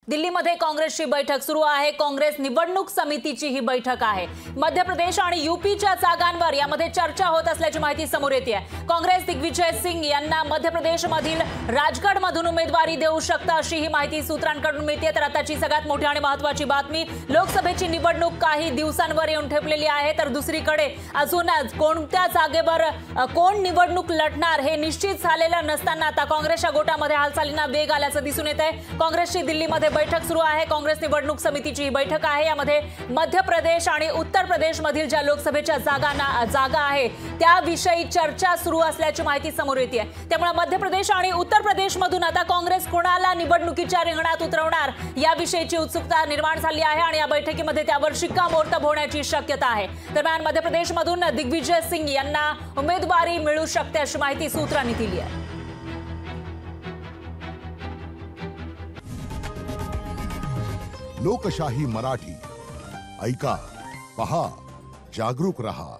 दिल्लीमध्ये काँग्रेसची बैठक सुरू आहे। काँग्रेस निवडणूक समितीची ही बैठक आहे। मध्य प्रदेश आणि यूपीच्या जागांवर यामध्ये चर्चा होत असल्याची माहिती समोर येते आहे। काँग्रेस दिग्विजय सिंग यांना मध्य प्रदेशमधील राजगडमधून उमेदवारी देऊ शकता अशी ही माहिती सूत्रांकडून मिळते। तर आताची सगळ्यात मोठी आणि महत्त्वाची बातमी, लोकसभेची निवडणूक काही दिवसांवर येऊन ठेपलेली आहे। तर दुसरीकडे अजून कोणत्या जागेवर कोण निवडणूक लढणार हे निश्चित झालेलं नसताना आता काँग्रेसच्या गोटामध्ये हालचालींना वेग आल्याचं दिसून येत आहे। काँग्रेसची दिल्लीमध्ये बैठक सुरू आहे। काँग्रेस निवडणूक समितीची ही बैठक आहे। यामध्ये मध्य प्रदेश आणि उत्तर प्रदेश मधील ज्या लोकसभेच्या जागा आहे त्याविषयी चर्चा सुरू असल्याची माहिती समोर येते आहे। त्यामुळे मध्य प्रदेश आणि उत्तर प्रदेश मधून आता काँग्रेस कोणाला निवडणुकीच्या रिंगणात उतरवणार याविषयीची उत्सुकता निर्माण झाली आहे आणि या बैठकीमध्ये त्यावर शिक्कामोर्तब होण्याची शक्यता आहे। दरम्यान मध्य प्रदेशमधून दिग्विजय सिंग यांना उमेदवारी मिळू शकते अशी माहिती सूत्रांनी दिली आहे। लोकशाही मराठी ऐका, पहा, जागरूक रहा।